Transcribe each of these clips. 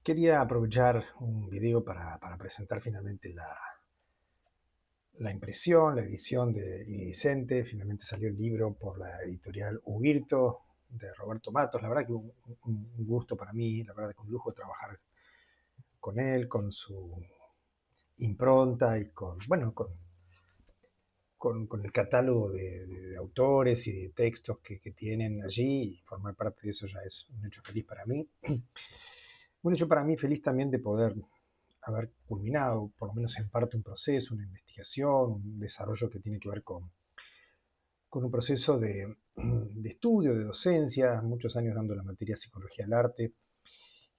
Quería aprovechar un video para presentar finalmente la impresión, la edición de Iridicente. Finalmente salió el libro por la editorial Ubirto de Roberto Matos. La verdad que un gusto para mí, la verdad que un lujo trabajar con él, con su impronta y con el catálogo de autores y de textos que tienen allí. Y formar parte de eso ya es un hecho feliz para mí. Un hecho para mí feliz también de poder haber culminado, por lo menos en parte, un proceso, una investigación, un desarrollo que tiene que ver con un proceso de estudio, de docencia, muchos años dando la materia Psicología del Arte,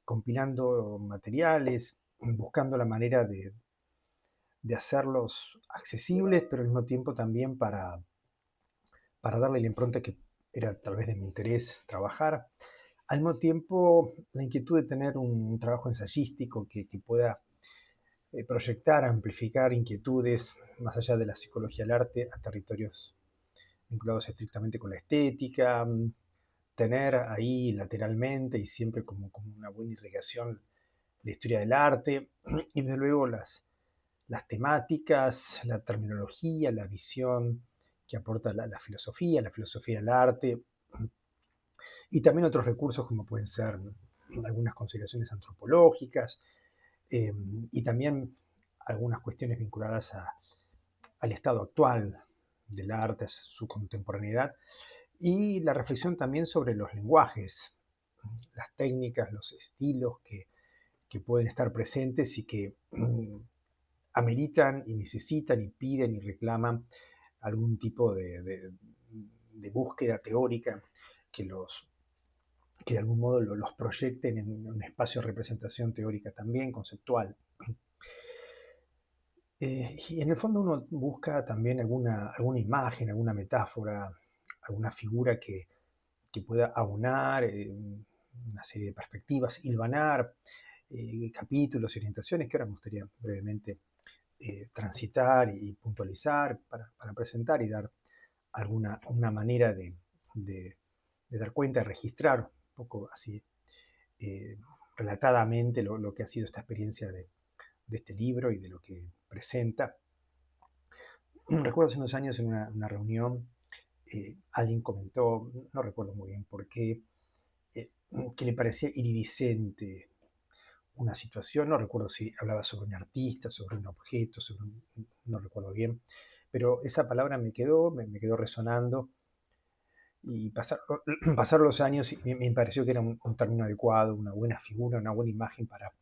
compilando materiales, buscando la manera de hacerlos accesibles, pero al mismo tiempo también para darle la impronta que era tal vez de mi interés trabajar. Al mismo tiempo, la inquietud de tener un trabajo ensayístico que pueda proyectar, amplificar inquietudes más allá de la psicología del arte a territorios vinculados estrictamente con la estética, tener ahí lateralmente y siempre como una buena irrigación la historia del arte y desde luego las temáticas, la terminología, la visión que aporta la filosofía del arte y también otros recursos como pueden ser algunas consideraciones antropológicas eh, y también algunas cuestiones vinculadas al estado actual del arte, a su contemporaneidad, y la reflexión también sobre los lenguajes, las técnicas, los estilos que pueden estar presentes y que ameritan y necesitan y piden y reclaman algún tipo de búsqueda teórica que que de algún modo los proyecten en un espacio de representación teórica también, conceptual. Y en el fondo uno busca también alguna imagen, alguna metáfora, alguna figura que pueda aunar una serie de perspectivas, hilvanar capítulos y orientaciones que ahora me gustaría brevemente transitar y puntualizar para presentar y dar una manera de- de dar cuenta, de registrar un poco así eh, relatadamente lo que ha sido esta experiencia de este libro y de lo que presenta. Recuerdo hace unos años en una reunión, alguien comentó, no recuerdo muy bien por qué, eh, que le parecía iridiscente una situación, no recuerdo si hablaba sobre un artista, sobre un objeto, no recuerdo bien, pero esa palabra me quedó resonando y pasaron los años y me pareció que era un término adecuado, una buena figura, una buena imagen para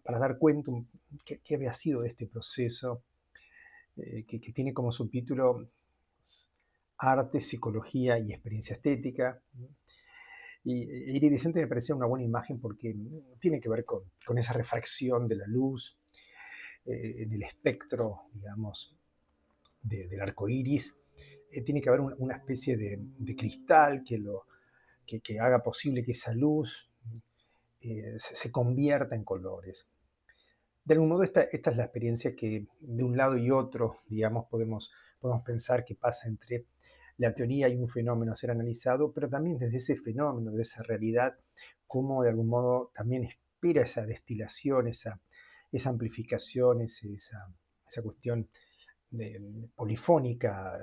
dar cuenta qué había sido este proceso que tiene como subtítulo Arte, Psicología y Experiencia Estética. Y iridiscente me parecía una buena imagen porque tiene que ver con esa refracción de la luz en el espectro, digamos, del arco iris. Tiene que haber una especie de cristal que haga posible que esa luz se convierta en colores. De algún modo, esta es la experiencia que de un lado y otro, digamos, podemos pensar que pasa entre la teoría y un fenómeno a ser analizado, pero también desde ese fenómeno, de esa realidad, cómo de algún modo también espera esa destilación, esa amplificación, esa cuestión polifónica,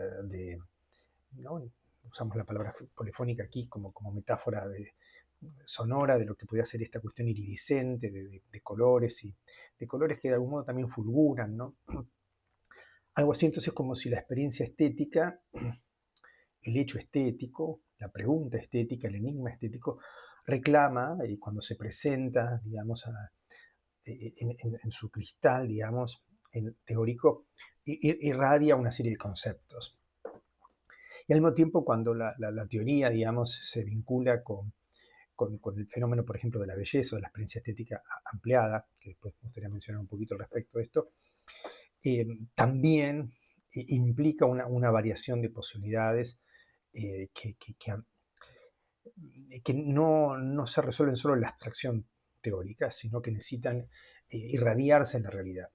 ¿no? Usamos la palabra polifónica aquí como metáfora sonora de lo que podía ser esta cuestión iridiscente de colores y de colores que de algún modo también fulguran, ¿no? Algo así entonces como si la experiencia estética, el hecho estético, la pregunta estética, el enigma estético, reclama y cuando se presenta, digamos, en su cristal, digamos, teórico, irradia una serie de conceptos. Y al mismo tiempo, cuando la teoría, digamos, se vincula con el fenómeno, por ejemplo, de la belleza o de la experiencia estética ampliada, que después me gustaría mencionar un poquito al respecto de esto, también implica una variación de posibilidades eh, que, que- que, que no se resuelven solo en la abstracción teórica, sino que necesitan irradiarse en la realidad.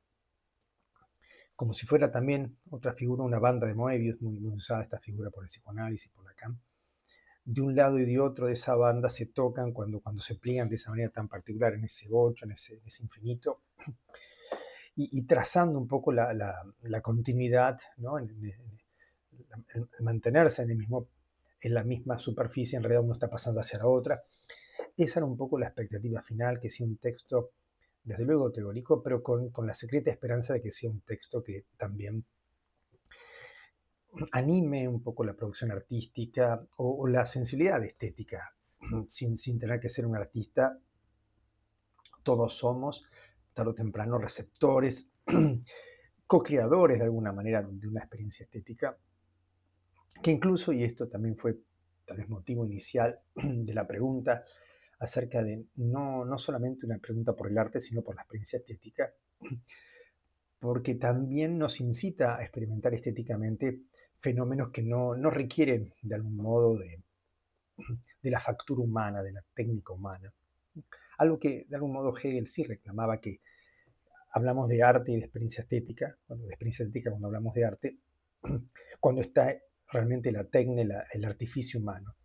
Como si fuera también otra figura, una banda de Moebius, muy usada esta figura por el psicoanálisis, por Lacan, de un lado y de otro de esa banda se tocan cuando se pliegan de esa manera tan particular en ese ocho, en ese infinito, y trazando un poco la continuidad, ¿no? El mantenerse en la misma superficie, en realidad uno está pasando hacia la otra. Esa era un poco la expectativa final, que sea un texto, desde luego teórico, pero con la secreta esperanza de que sea un texto que también anime un poco la producción artística o la sensibilidad estética, sin tener que ser un artista. Todos somos, tarde o temprano, receptores, co-creadores de alguna manera de una experiencia estética, que incluso, y esto también fue tal vez motivo inicial de la pregunta, acerca de no solamente una pregunta por el arte, sino por la experiencia estética, porque también nos incita a experimentar estéticamente fenómenos que no requieren de algún modo de la factura humana, de la técnica humana. Algo que de algún modo Hegel sí reclamaba, que hablamos de arte y de experiencia estética, bueno, de experiencia estética cuando hablamos de arte, cuando está realmente la técnica, el artificio humano.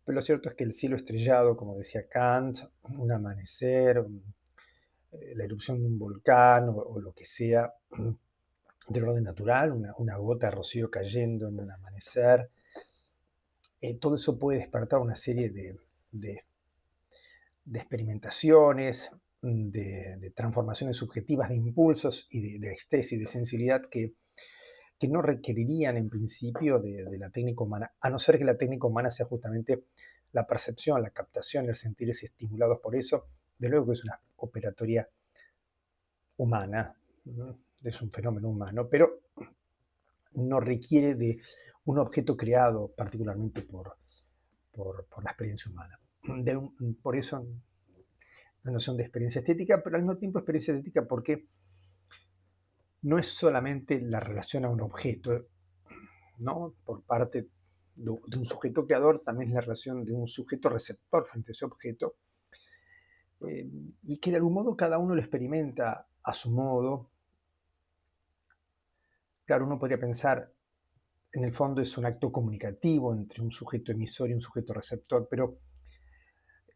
Pero lo cierto es que el cielo estrellado, como decía Kant, un amanecer, la erupción de un volcán o lo que sea del orden natural, una gota de rocío cayendo en un amanecer, todo eso puede despertar una serie de, de experimentaciones, de transformaciones subjetivas, de impulsos y de éxtasis, de sensibilidad que no requerirían en principio de la técnica humana, a no ser que la técnica humana sea justamente la percepción, la captación, el sentirse estimulados por eso. De luego que es una operatoria humana, es un fenómeno humano, pero no requiere de un objeto creado particularmente por la experiencia humana. Por eso la noción de experiencia estética, pero al mismo tiempo experiencia estética porque no es solamente la relación a un objeto, ¿no? Por parte de un sujeto creador, también es la relación de un sujeto receptor frente a ese objeto, y que de algún modo cada uno lo experimenta a su modo. Claro, uno podría pensar, en el fondo es un acto comunicativo entre un sujeto emisor y un sujeto receptor, pero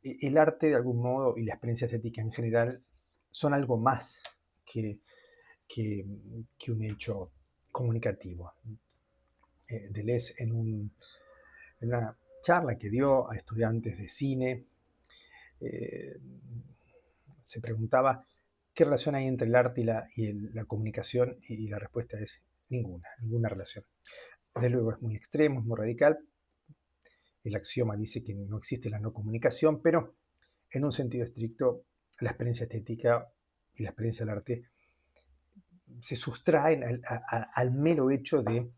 el arte de algún modo y la experiencia estética en general son algo más que, que, que un hecho comunicativo. Deleuze en una charla que dio a estudiantes de cine, eh, se preguntaba qué relación hay entre el arte y la comunicación, y la respuesta es ninguna relación. Desde luego es muy extremo, es muy radical. El axioma dice que no existe la no comunicación, pero en un sentido estricto, la experiencia estética y la experiencia del arte se sustraen al mero hecho de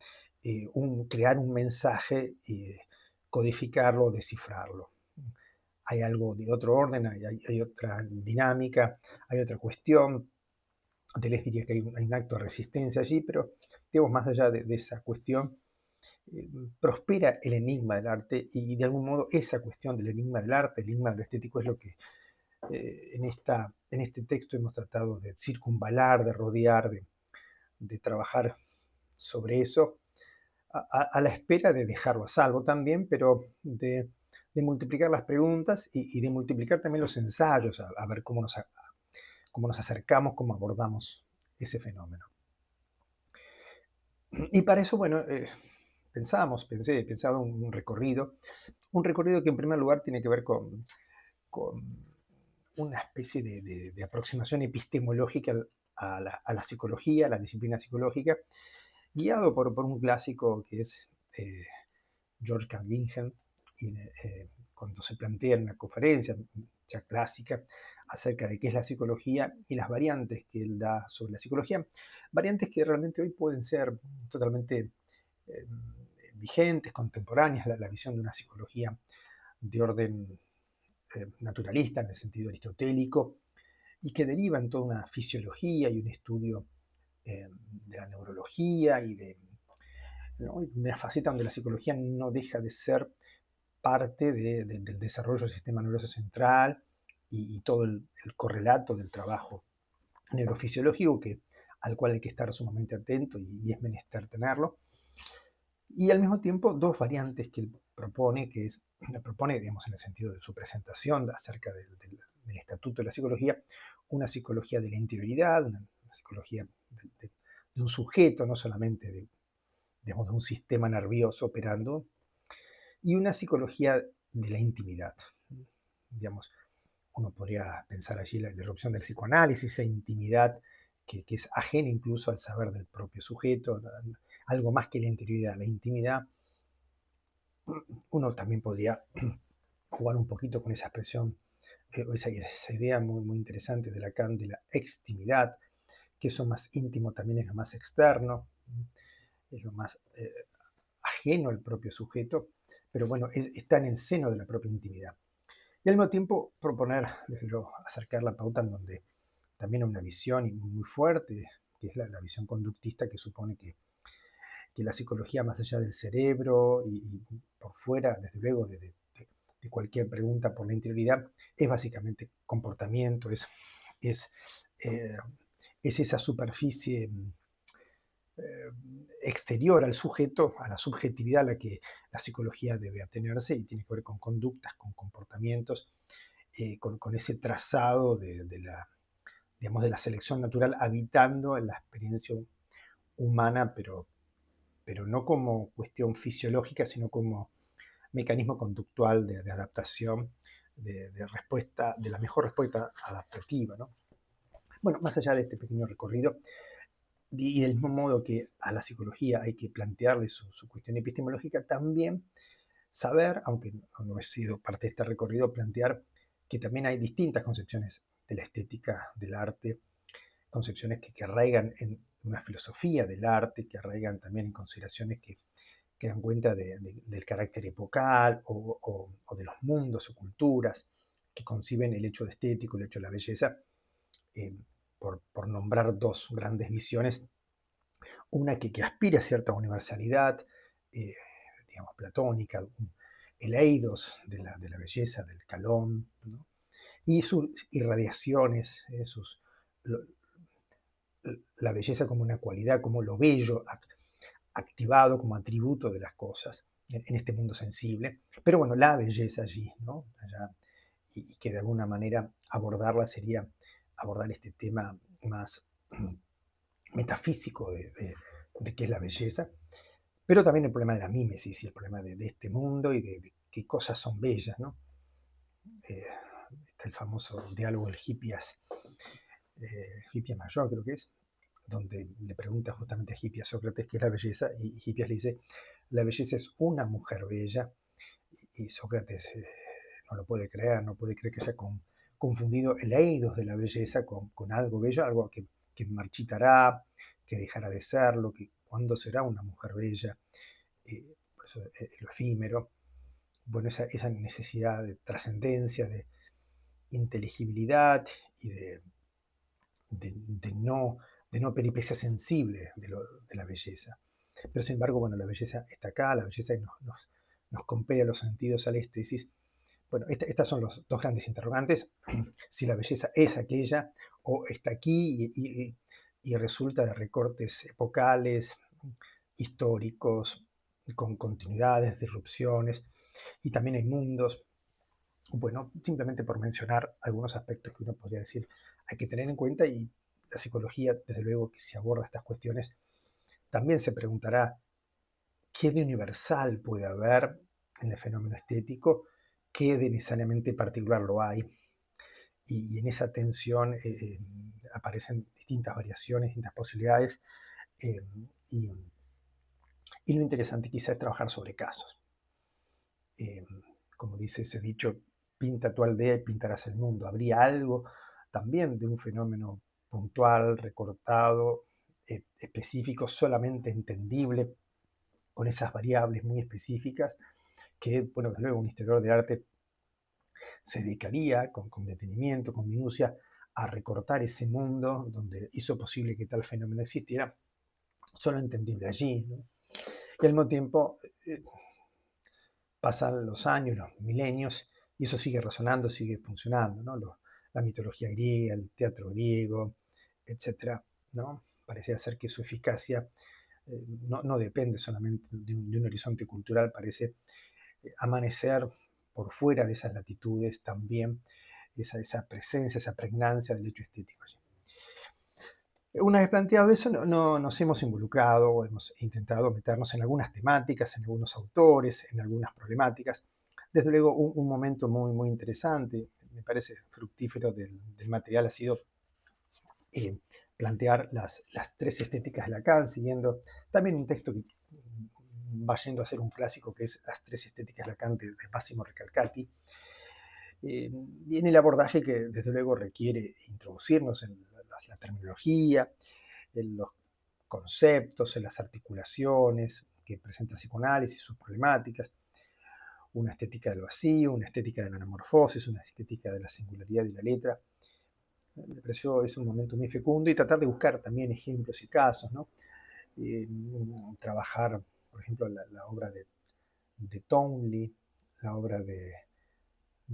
crear un mensaje y codificarlo o descifrarlo. Hay algo de otro orden, hay otra dinámica, hay otra cuestión. Deleuze diría que hay un acto de resistencia allí, pero digamos, más allá de esa cuestión, prospera el enigma del arte, y de algún modo esa cuestión del enigma del arte, el enigma del estético, es lo que en este texto hemos tratado de circunvalar, de rodear, de trabajar sobre eso, a la espera de dejarlo a salvo también, pero de multiplicar las preguntas y de multiplicar también los ensayos, a ver cómo nos acercamos, cómo abordamos ese fenómeno. Y para eso, bueno, pensaba un recorrido que en primer lugar tiene que ver con una especie de aproximación epistemológica a la psicología, a la disciplina psicológica, guiado por un clásico que es George Canguilhem, y, cuando se plantea en una conferencia ya clásica acerca de qué es la psicología y las variantes que él da sobre la psicología, variantes que realmente hoy pueden ser totalmente eh, vigentes, contemporáneas, la visión de una psicología de orden naturalista en el sentido aristotélico, y que deriva en toda una fisiología y un estudio de la neurología y ¿no? de una faceta donde la psicología no deja de ser parte del desarrollo del sistema nervioso central y todo el correlato del trabajo neurofisiológico al cual hay que estar sumamente atento y es menester tenerlo. Y al mismo tiempo dos variantes que él propone, propone, digamos, en el sentido de su presentación acerca del estatuto de la psicología, una psicología de la interioridad, una psicología de un sujeto, no solamente digamos, de un sistema nervioso operando, y una psicología de la intimidad. Digamos, uno podría pensar allí la irrupción del psicoanálisis, esa intimidad que es ajena incluso al saber del propio sujeto, algo más que la interioridad, la intimidad. Uno también podría jugar un poquito con esa expresión, esa idea muy, muy interesante de Lacan de la extimidad, que eso más íntimo también es lo más externo, es lo más ajeno al propio sujeto, pero bueno, está en el seno de la propia intimidad. Y al mismo tiempo proponer, desde luego, acercar la pauta en donde también hay una visión muy fuerte, que es la visión conductista, que supone que la psicología, más allá del cerebro y por fuera, desde luego, de cualquier pregunta por la interioridad, es básicamente comportamiento, es, eh, es esa superficie eh, exterior al sujeto, a la subjetividad a la que la psicología debe atenerse y tiene que ver con conductas, con comportamientos, con ese trazado digamos, de la selección natural habitando en la experiencia humana, pero no como cuestión fisiológica, sino como mecanismo conductual de adaptación, de respuesta, de la mejor respuesta adaptativa, ¿no? Bueno, más allá de este pequeño recorrido, y del mismo modo que a la psicología hay que plantearle su cuestión epistemológica, también saber, aunque no he sido parte de este recorrido, plantear que también hay distintas concepciones de la estética del arte, concepciones que arraigan en una filosofía del arte, que arraigan también en consideraciones que dan cuenta del carácter epocal o de los mundos o culturas que conciben el hecho de estético, el hecho de la belleza, eh, por nombrar dos grandes visiones, una que aspira a cierta universalidad, eh, digamos, platónica, el eidos de la belleza, del calón, ¿no? Y sus irradiaciones, lo, la belleza como una cualidad, como lo bello, activado como atributo de las cosas en este mundo sensible. Pero bueno, la belleza allí, ¿no? Allá, y que de alguna manera abordarla sería abordar este tema más metafísico de qué es la belleza, pero también el problema de la mímesis y el problema de este mundo y de qué cosas son bellas, ¿no? Eh, Está el famoso diálogo del Hipias mayor, creo que es, donde le pregunta justamente a Hipias Sócrates qué es la belleza, y Hipias le dice, la belleza es una mujer bella, y Sócrates no lo puede creer, no puede creer que haya confundido el eidos de la belleza con algo bello, algo que marchitará, que dejará de serlo, que cuándo será una mujer bella, por eso lo efímero. Bueno, esa necesidad de trascendencia, de inteligibilidad y de no peripecia sensible de la belleza. Pero sin embargo, bueno, la belleza está acá, la belleza nos compele a los sentidos, a la estesis. Bueno, estas son los dos grandes interrogantes, si la belleza es aquella o está aquí y resulta de recortes epocales, históricos, con continuidades, disrupciones, y también hay mundos. Bueno, simplemente por mencionar algunos aspectos que uno podría decir hay que tener en cuenta, y la psicología, desde luego que si aborda estas cuestiones, también se preguntará qué de universal puede haber en el fenómeno estético, qué de necesariamente particular lo hay, y en esa tensión aparecen distintas variaciones, distintas posibilidades, eh, y, y, lo interesante quizás es trabajar sobre casos. Eh, Como dice ese dicho, pinta tu aldea y pintarás el mundo. Habría algo también de un fenómeno puntual, recortado, específico, solamente entendible, con esas variables muy específicas, que, bueno, desde luego un historiador de arte se dedicaría con detenimiento, con minucia, a recortar ese mundo donde hizo posible que tal fenómeno existiera, solo entendible allí, ¿no? Y al mismo tiempo pasan los años, los milenios, y eso sigue resonando, sigue funcionando, ¿no? La mitología griega, el teatro griego, etcétera, ¿no? Parecía ser que su eficacia no depende solamente de un horizonte cultural, parece amanecer por fuera de esas latitudes también, esa presencia, esa pregnancia del hecho estético allí. Una vez planteado eso, nos hemos involucrado, hemos intentado meternos en algunas temáticas, en algunos autores, en algunas problemáticas. Desde luego, un momento muy interesante, me parece fructífero del material ha sido eh, plantear las tres estéticas de Lacan, siguiendo también un texto que va yendo a ser un clásico, que es Las tres estéticas de Lacan de Massimo Recalcati, y en el abordaje que desde luego requiere introducirnos en la terminología, en los conceptos, en las articulaciones que presenta el psicoanálisis, sus problemáticas, una estética del vacío, una estética de la anamorfosis, una estética de la singularidad y la letra. Me pareció es un momento muy fecundo y tratar de buscar también ejemplos y casos, ¿no? Eh, Trabajar, por ejemplo, la obra de Townley, la obra de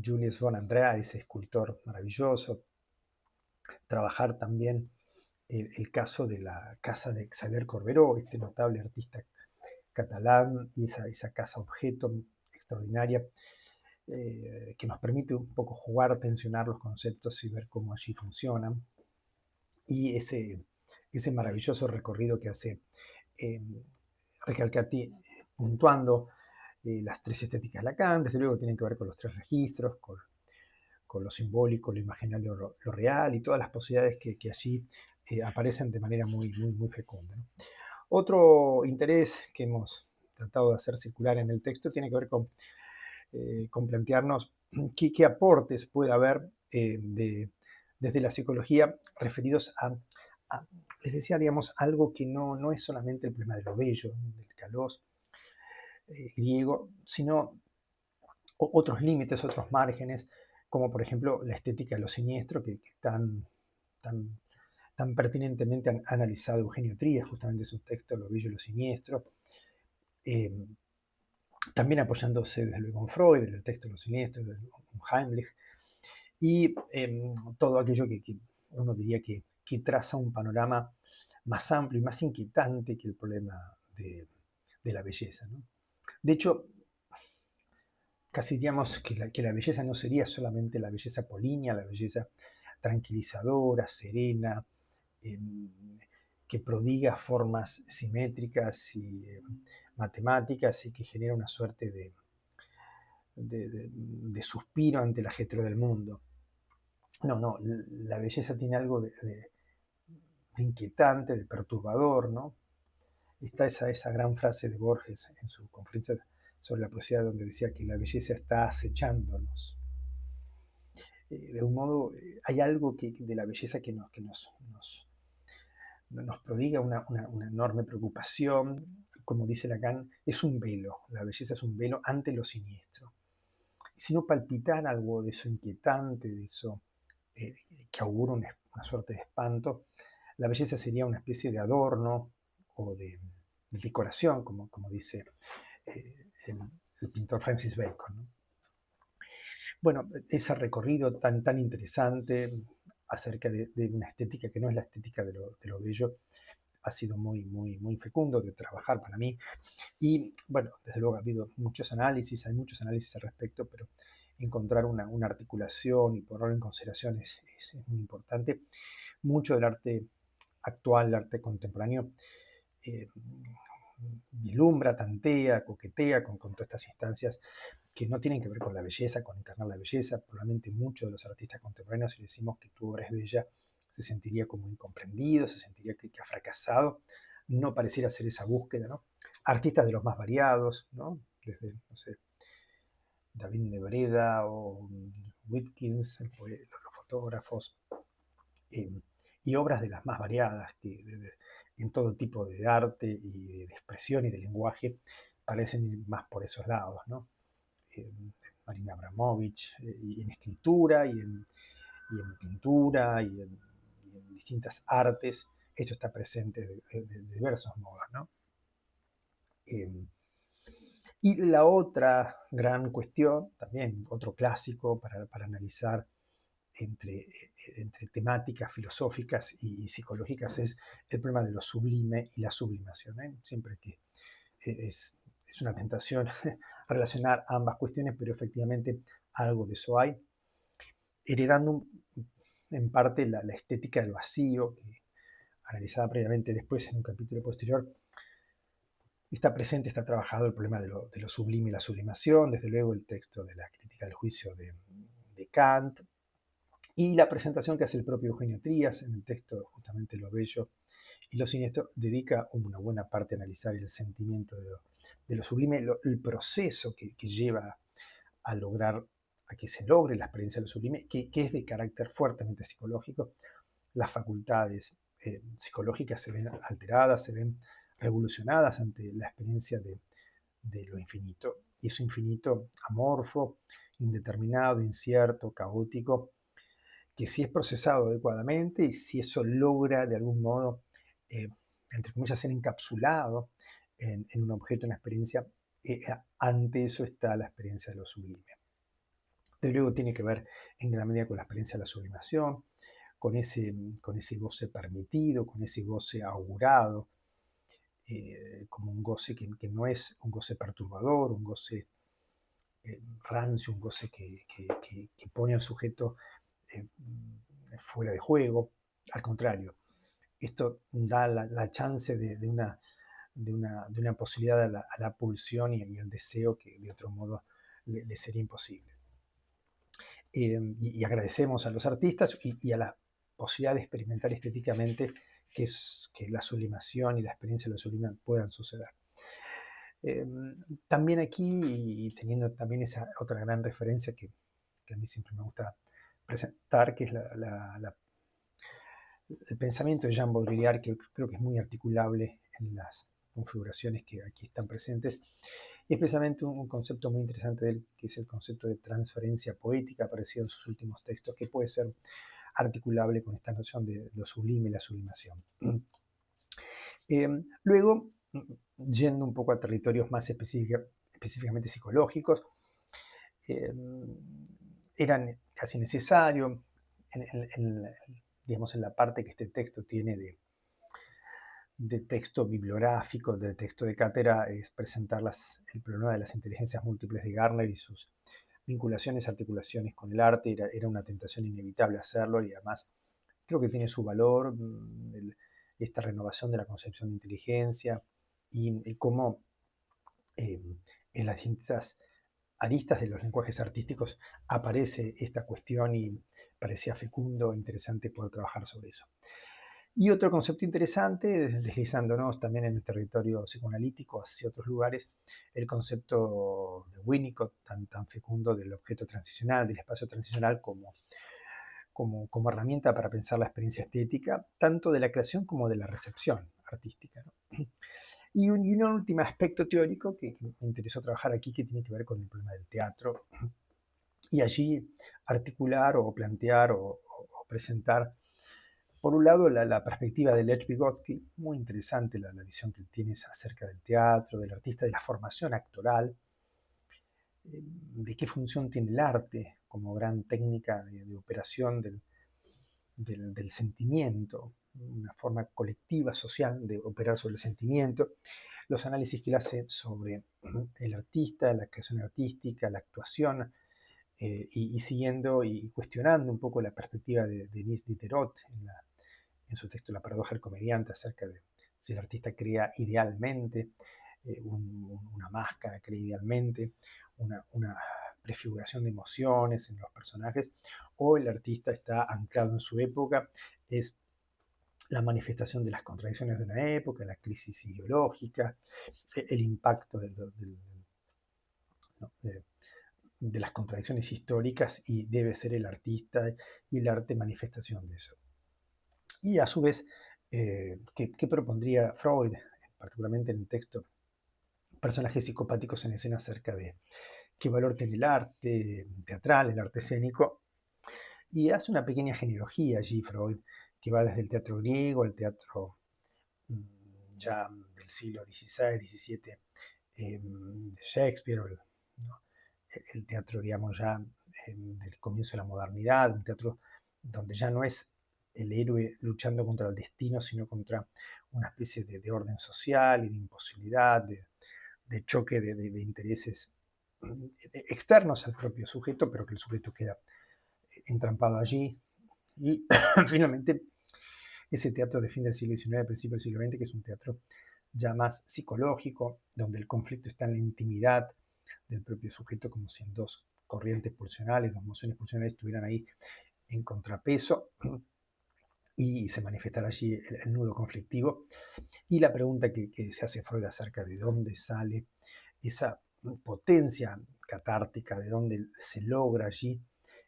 Julius von Andrea, ese escultor maravilloso, trabajar también el caso de la casa de Xavier Corberó, este notable artista catalán, y esa casa objeto extraordinaria que nos permite un poco jugar, tensionar los conceptos y ver cómo allí funcionan. Y ese maravilloso recorrido que hace eh, Recalcati puntuando las tres estéticas de Lacan, desde luego tienen que ver con los tres registros, con lo simbólico, lo imaginario, lo real y todas las posibilidades que allí aparecen de manera muy fecunda, ¿no? Otro interés que hemos tratado de hacer circular en el texto tiene que ver con plantearnos qué aportes puede haber desde la psicología referidos a, les decía, digamos, algo que no es solamente el problema de lo bello, del kalos griego, sino otros límites, otros márgenes, como por ejemplo la estética de lo siniestro, que tan, tan pertinentemente han analizado Eugenio Trías, justamente su texto Lo bello y lo siniestro, eh, también apoyándose desde luego en Freud, en el texto de lo siniestro, de Heimlich, y todo aquello que uno diría que traza un panorama más amplio y más inquietante que el problema de la belleza, ¿no? De hecho, casi diríamos que la belleza no sería solamente la belleza apolínea, la belleza tranquilizadora, serena, eh, que prodiga formas simétricas y matemáticas y que genera una suerte de suspiro ante el ajetreo del mundo. No, la belleza tiene algo de inquietante, de perturbador, ¿no? Está esa gran frase de Borges en su conferencia sobre la poesía, donde decía que la belleza está acechándonos. De un modo, hay algo de la belleza que nos prodiga una enorme preocupación. Como dice Lacan, es un velo, la belleza es un velo ante lo siniestro. Y si no palpitar algo de eso inquietante, de eso que augura una suerte de espanto, la belleza sería una especie de adorno o de decoración, como dice el, el pintor Francis Bacon, ¿no? Bueno, ese recorrido tan interesante acerca de una estética que no es la estética de lo bello ha sido muy fecundo de trabajar para mí. Y bueno, desde luego ha habido muchos análisis, hay muchos análisis al respecto, pero encontrar una articulación y ponerlo en consideración es muy importante. Mucho del arte actual, el arte contemporáneo, eh, vislumbra, tantea, coquetea con todas estas instancias que no tienen que ver con la belleza, con encarnar la belleza. Probablemente muchos de los artistas contemporáneos, si decimos que tu obra es bella, se sentiría como incomprendido, se sentiría que ha fracasado. No pareciera ser esa búsqueda, ¿no? Artistas de los más variados, ¿no? Desde, no sé, David Nebreda o Whitkins, los fotógrafos, eh, y obras de las más variadas, en todo tipo de arte y de expresión y de lenguaje, parecen ir más por esos lados, ¿no? Marina Abramovich, y en escritura y en pintura y en distintas artes, esto está presente de diversos modos, ¿no? Y la otra gran cuestión, también otro clásico para analizar entre, entre temáticas filosóficas y psicológicas, es el problema de lo sublime y la sublimación, ¿eh? Siempre que es es una tentación relacionar ambas cuestiones, pero efectivamente algo de eso hay, heredando en parte la estética del vacío, que, analizada previamente después en un capítulo posterior, está presente, está trabajado el problema de lo sublime y la sublimación, desde luego el texto de la crítica del juicio de Kant, y la presentación que hace el propio Eugenio Trías en el texto justamente Lo Bello y Lo Siniestro, dedica una buena parte a analizar el sentimiento de lo sublime, el proceso que lleva a lograr, a que se logre la experiencia de lo sublime, que es de carácter fuertemente psicológico. Las facultades psicológicas se ven alteradas, se ven revolucionadas ante la experiencia de lo infinito. Y eso infinito amorfo, indeterminado, incierto, caótico, que si es procesado adecuadamente y si eso logra de algún modo, eh, entre comillas, ser encapsulado en un objeto, en una experiencia, ante eso está la experiencia de lo sublime. De luego tiene que ver en gran medida con la experiencia de la sublimación, con ese goce permitido, con ese goce augurado, como un goce que no es un goce perturbador, un goce rancio, un goce que pone al sujeto fuera de juego. Al contrario, esto da la chance de una posibilidad a la pulsión y al deseo que de otro modo le sería imposible. Y agradecemos a los artistas y a la posibilidad de experimentar estéticamente que la sublimación y la experiencia de la sublime puedan suceder. También aquí, y teniendo también esa otra gran referencia que a mí siempre me gusta presentar, que es el pensamiento de Jean Baudrillard, que creo que es muy articulable en las configuraciones que aquí están presentes, y especialmente un concepto muy interesante de él, que es el concepto de transferencia poética, aparecido en sus últimos textos, que puede ser articulable con esta noción de lo sublime y la sublimación. Luego, yendo un poco a territorios más específicamente psicológicos, era casi necesario, digamos, en la parte que este texto tiene de texto bibliográfico, de texto de cátedra, es presentar el problema de las inteligencias múltiples de Gardner y sus vinculaciones, articulaciones con el arte. Era una tentación inevitable hacerlo y además creo que tiene su valor esta renovación de la concepción de inteligencia y cómo en las distintas aristas de los lenguajes artísticos aparece esta cuestión y parecía fecundo, interesante poder trabajar sobre eso. Y otro concepto interesante, deslizándonos también en el territorio psicoanalítico hacia otros lugares, el concepto de Winnicott, tan fecundo del objeto transicional, del espacio transicional como herramienta para pensar la experiencia estética, tanto de la creación como de la recepción artística, ¿no? Y un último aspecto teórico que me interesó trabajar aquí, que tiene que ver con el problema del teatro, y allí articular o plantear o presentar, por un lado, la perspectiva de Lech Vygotsky, muy interesante la visión que tienes acerca del teatro, del artista, de la formación actoral, de qué función tiene el arte como gran técnica de operación del sentimiento, una forma colectiva, social, de operar sobre el sentimiento, los análisis que él hace sobre el artista, la creación artística, la actuación, y siguiendo y cuestionando un poco la perspectiva de Denis Diderot en su texto La paradoja del comediante, acerca de si el artista crea idealmente una máscara, crea idealmente una prefiguración de emociones en los personajes, o el artista está anclado en su época, es la manifestación de las contradicciones de una época, la crisis ideológica, el impacto ¿no? de las contradicciones históricas, y debe ser el artista y el arte manifestación de eso. Y a su vez, ¿qué propondría Freud, particularmente en el texto Personajes psicopáticos en escena, acerca de qué valor tiene el arte teatral, el arte escénico? Y hace una pequeña genealogía allí, Freud, que va desde el teatro griego, el teatro ya del siglo XVI, XVII, de Shakespeare, ¿no? El teatro, digamos, ya del comienzo de la modernidad, un teatro donde ya no es el héroe luchando contra el destino, sino contra una especie de orden social y de imposibilidad, de choque de intereses externos al propio sujeto, pero que el sujeto queda entrampado allí. Y finalmente, ese teatro de fin del siglo XIX, principio del siglo XX, que es un teatro ya más psicológico, donde el conflicto está en la intimidad del propio sujeto, como si en dos corrientes pulsionales, dos mociones pulsionales estuvieran ahí en contrapeso y se manifestara allí el nudo conflictivo. Y la pregunta que se hace Freud acerca de dónde sale esa potencia catártica, de dónde se logra allí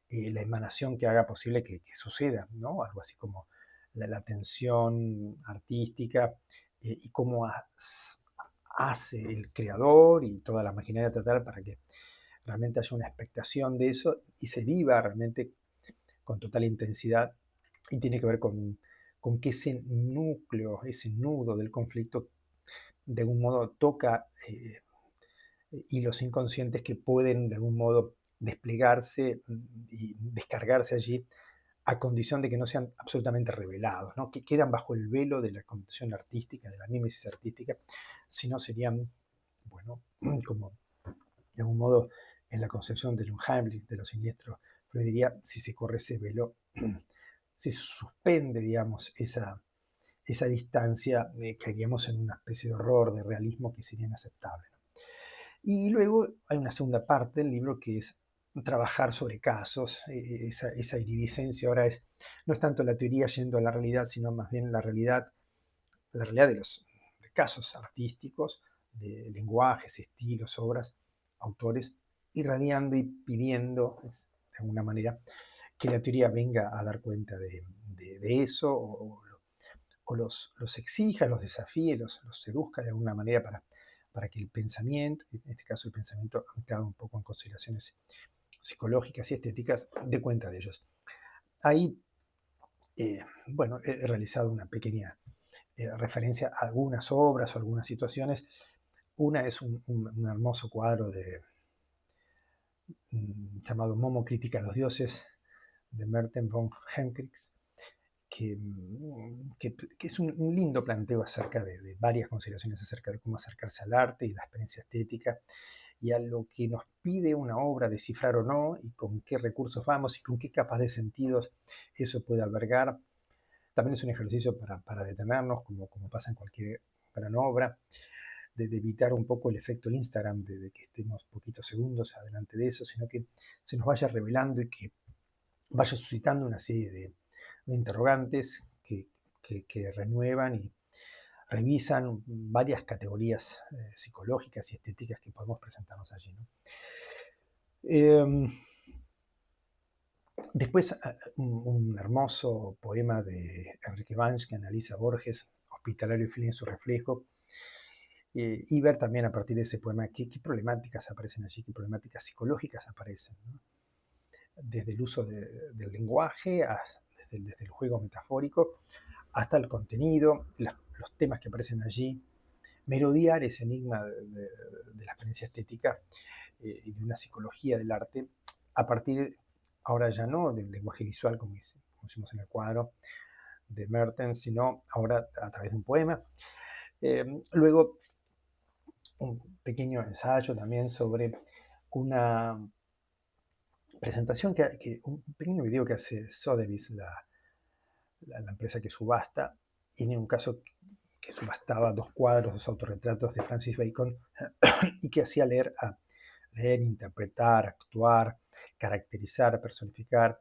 la emanación que haga posible que suceda, ¿no? Algo así como la tensión artística y cómo hace el creador y toda la maquinaria teatral para que realmente haya una expectación de eso y se viva realmente con total intensidad, y tiene que ver con que ese núcleo, ese nudo del conflicto, de algún modo toca hilos inconscientes que pueden de algún modo desplegarse y descargarse allí a condición de que no sean absolutamente revelados, ¿no? Que quedan bajo el velo de la condición artística, de la mímesis artística, sino serían, bueno, como de algún modo en la concepción de Heimlich, de los siniestros, yo diría, si se corre ese velo, si se suspende, digamos, esa distancia, caeríamos en una especie de horror, de realismo que sería inaceptable, ¿no? Y luego hay una segunda parte del libro que es trabajar sobre casos, esa iridiscencia ahora no es tanto la teoría yendo a la realidad, sino más bien la realidad de los de casos artísticos, de lenguajes, estilos, obras, autores, irradiando y pidiendo, de alguna manera, que la teoría venga a dar cuenta de eso, o los exija, los desafíe, los seduzca de alguna manera para que el pensamiento, en este caso el pensamiento anclado un poco en consideraciones psicológicas y estéticas, dé cuenta de ellos. Ahí, bueno, he realizado una pequeña referencia a algunas obras o algunas situaciones. Una es un hermoso cuadro llamado Momo crítica a los dioses, de Merten von Henkrichs, que es un lindo planteo acerca de varias consideraciones acerca de cómo acercarse al arte y la experiencia estética y a lo que nos pide una obra descifrar o no, y con qué recursos vamos y con qué capas de sentidos eso puede albergar. También es un ejercicio para detenernos, como pasa en cualquier gran obra, de evitar un poco el efecto Instagram, de que estemos poquitos segundos adelante de eso, sino que se nos vaya revelando y que vaya suscitando una serie de interrogantes que renuevan y revisan varias categorías psicológicas y estéticas que podemos presentarnos allí, ¿no? Después, un hermoso poema de Enrique Banch que analiza a Borges, Hospitalario y Feeling en su reflejo, y ver también a partir de ese poema qué problemáticas aparecen allí, qué problemáticas psicológicas aparecen, ¿no? Desde el uso del lenguaje, desde el juego metafórico, hasta el contenido, los temas que aparecen allí, merodear ese enigma de la experiencia estética y de una psicología del arte a partir, ahora ya no del lenguaje visual como hicimos en el cuadro de Mertens, sino ahora a través de un poema. Luego, un pequeño ensayo también sobre una presentación, un pequeño video que hace Sotheby's, la empresa que subasta, y en un caso que subastaba dos cuadros, dos autorretratos de Francis Bacon, y que hacía leer, interpretar, actuar, caracterizar, personificar.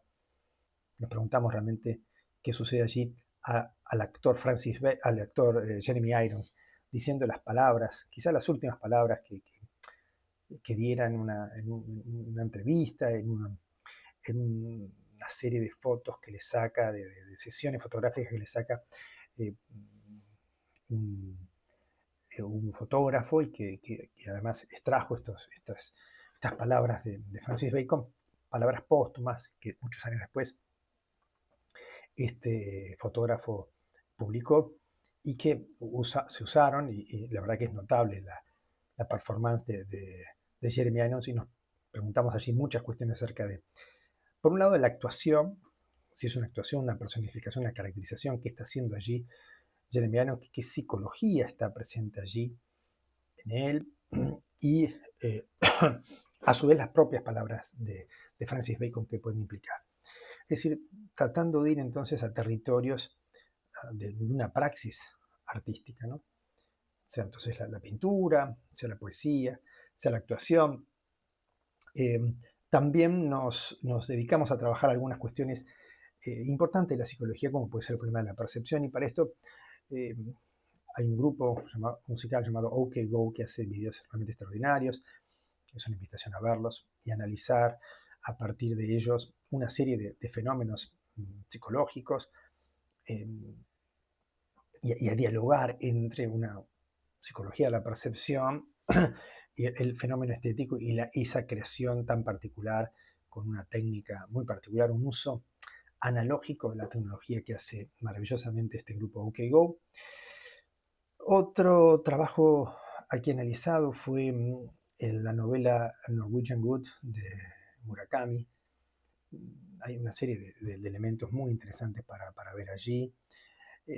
Nos preguntamos realmente qué sucede allí al actor al actor Jeremy Irons, diciendo las palabras, quizás las últimas palabras que diera en una entrevista, en una serie de fotos que le saca, de sesiones fotográficas que le saca eh, un, un fotógrafo y que además extrajo estas palabras de Francis Bacon, palabras póstumas que muchos años después este fotógrafo publicó y que se usaron, y la verdad que es notable la performance de Jeremy Irons, y nos preguntamos allí muchas cuestiones acerca por un lado, de la actuación, si es una actuación, una personificación, una caracterización, qué está haciendo allí Jeremy Irons, qué psicología está presente allí en él, y a su vez las propias palabras de Francis Bacon que pueden implicar. Es decir, tratando de ir entonces a territorios de una praxis artística, ¿no? Sea entonces la pintura, sea la poesía, sea la actuación. Eh, También nos dedicamos a trabajar algunas cuestiones importantes de la psicología, como puede ser el problema de la percepción, y para esto eh, hay un grupo musical llamado OK Go que hace videos realmente extraordinarios. Es una invitación a verlos y analizar a partir de ellos una serie de fenómenos psicológicos, eh, y a dialogar entre una psicología de la percepción y el fenómeno estético y esa creación tan particular con una técnica muy particular, un uso analógico de la tecnología que hace maravillosamente este grupo OKGo. Otro trabajo aquí analizado fue en la novela Norwegian Wood de Murakami. Hay una serie de elementos muy interesantes para ver allí,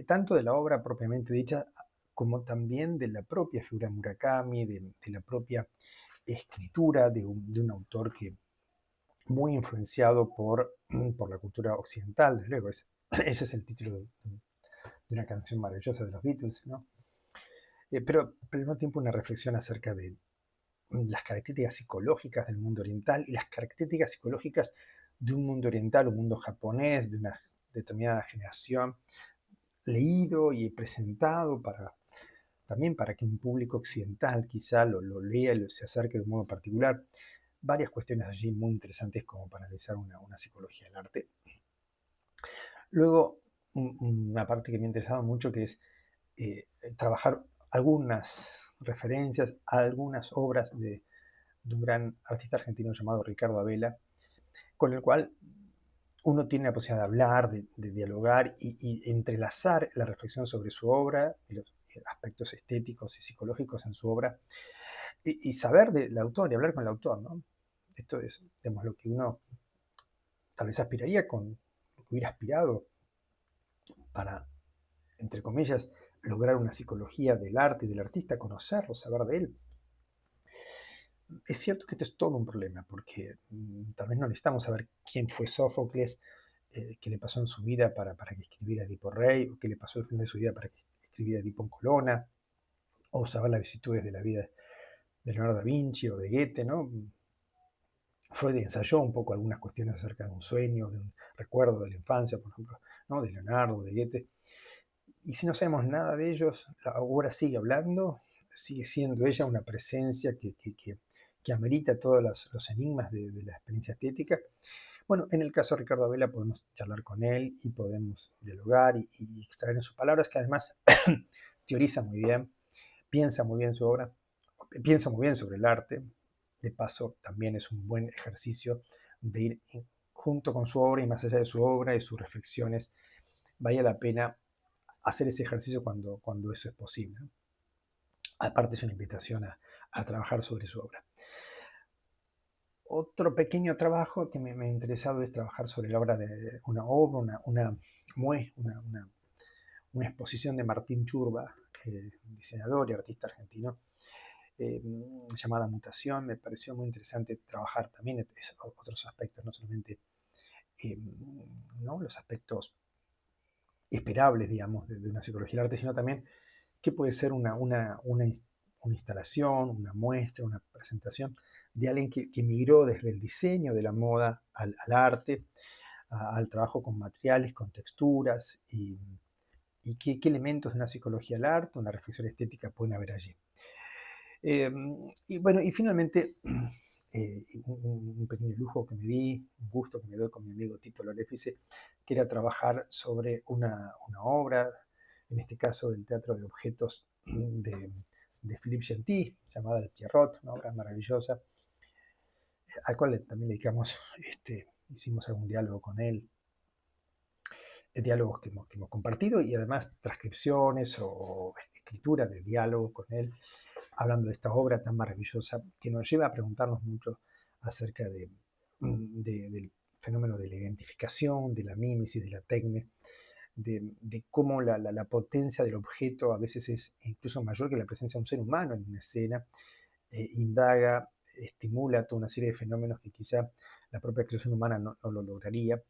tanto de la obra propiamente dicha como también de la propia figura de Murakami, de la propia escritura de un autor que muy influenciado por la cultura occidental, desde luego. Ese es el título de una canción maravillosa de los Beatles, ¿no? Pero al mismo tiempo una reflexión acerca de las características psicológicas del mundo oriental y las características psicológicas de un mundo oriental, un mundo japonés, de una determinada generación, leído y presentado también para que un público occidental quizá lo lea y se acerque de un modo particular. Varias cuestiones allí muy interesantes como para analizar una psicología del arte. Luego, una parte que me ha interesado mucho, que es trabajar algunas referencias a algunas obras de un gran artista argentino llamado Ricardo Abela, con el cual uno tiene la posibilidad de hablar, de dialogar y entrelazar la reflexión sobre su obra y los aspectos estéticos y psicológicos en su obra y saber del autor y hablar con el autor, ¿no? Esto es, digamos, lo que uno tal vez aspiraría con lo que hubiera aspirado para, entre comillas, lograr una psicología del arte y del artista, conocerlo, saber de él. Es cierto que este es todo un problema, porque tal vez no necesitamos saber quién fue Sófocles, qué le pasó en su vida para que escribiera Edipo Rey, o qué le pasó al final de su vida para que escribiera Edipo en Colonna, o saber las vicisitudes de la vida de Leonardo da Vinci o de Goethe, ¿no? Freud ensayó un poco algunas cuestiones acerca de un sueño, de un recuerdo de la infancia, por ejemplo, ¿no? De Leonardo, de Goethe. Y si no sabemos nada de ellos, la obra sigue hablando, sigue siendo ella una presencia que amerita todos los enigmas de la experiencia estética. Bueno, en el caso de Ricardo Abela podemos charlar con él y podemos dialogar y extraer en sus palabras, que además teoriza muy bien, piensa muy bien su obra, piensa muy bien sobre el arte. De paso, también es un buen ejercicio de ir junto con su obra y más allá de su obra y sus reflexiones. Vale la pena hacer ese ejercicio cuando eso es posible, ¿no? Aparte es una invitación a trabajar sobre su obra. Otro pequeño trabajo que me ha interesado es trabajar sobre la obra de una exposición de Martín Churba, diseñador y artista argentino, llamada Mutación. Me pareció muy interesante trabajar también otros aspectos, no solamente ¿no? los aspectos esperables, digamos, de una psicología del arte, sino también qué puede ser una instalación, una muestra, una presentación de alguien que migró desde el diseño de la moda al arte, al trabajo con materiales, con texturas, y qué elementos de una psicología del arte, una reflexión estética pueden haber allí. Y bueno, y finalmente, un pequeño lujo que me di, un gusto que me doy con mi amigo Tito Lorefice, que era trabajar sobre una obra, en este caso del teatro de objetos de Philippe Gentil, llamada El Pierrot, una obra maravillosa, al cual también le dedicamos, hicimos algún diálogo con él, diálogos que hemos compartido y además transcripciones o escritura de diálogo con él, hablando de esta obra tan maravillosa que nos lleva a preguntarnos mucho acerca del fenómeno de la identificación, de la mímesis, de la tecne, de cómo la potencia del objeto a veces es incluso mayor que la presencia de un ser humano en una escena, indaga, estimula toda una serie de fenómenos que quizá la propia creación humana no lo lograría.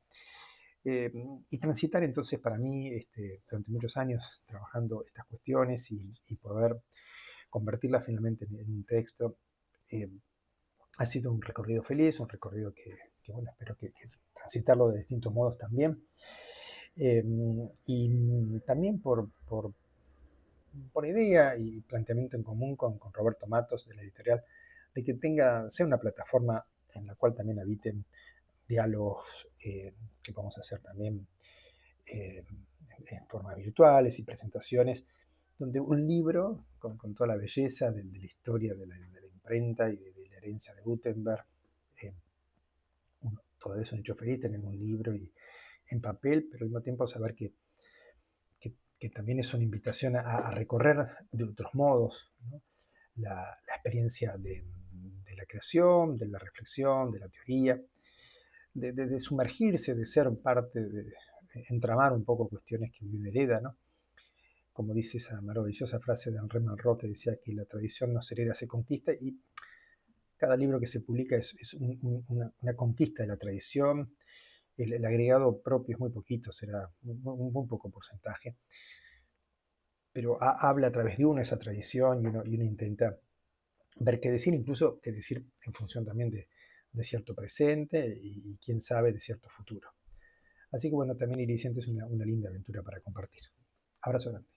Eh, y transitar entonces para mí, durante muchos años trabajando estas cuestiones y poder convertirlas finalmente en un texto, eh, ha sido un recorrido feliz, un recorrido bueno, espero que transitarlo de distintos modos también. Eh, y también por idea y planteamiento en común con Roberto Matos de la editorial, de que sea una plataforma en la cual también habiten diálogos que podemos hacer también eh, en formas virtuales y presentaciones, donde un libro con toda la belleza de la historia de la imprenta y de la herencia de Gutenberg, eh, todo eso hecho feliz, tener un libro y en papel, pero al mismo tiempo saber que también es una invitación a recorrer de otros modos, ¿no? La experiencia de la creación, de la reflexión, de la teoría, de sumergirse, de ser parte, de entramar un poco cuestiones que uno hereda, ¿no? Como dice esa maravillosa frase de Henri Malraux que decía que la tradición no se hereda, se conquista, y cada libro que se publica es una conquista de la tradición. El agregado propio es muy poquito, será un muy poco porcentaje, pero habla a través de uno esa tradición y uno intenta ver qué decir, incluso qué decir en función también de cierto presente y quién sabe de cierto futuro. Así que bueno, también Iridescente es una linda aventura para compartir. Abrazo grande.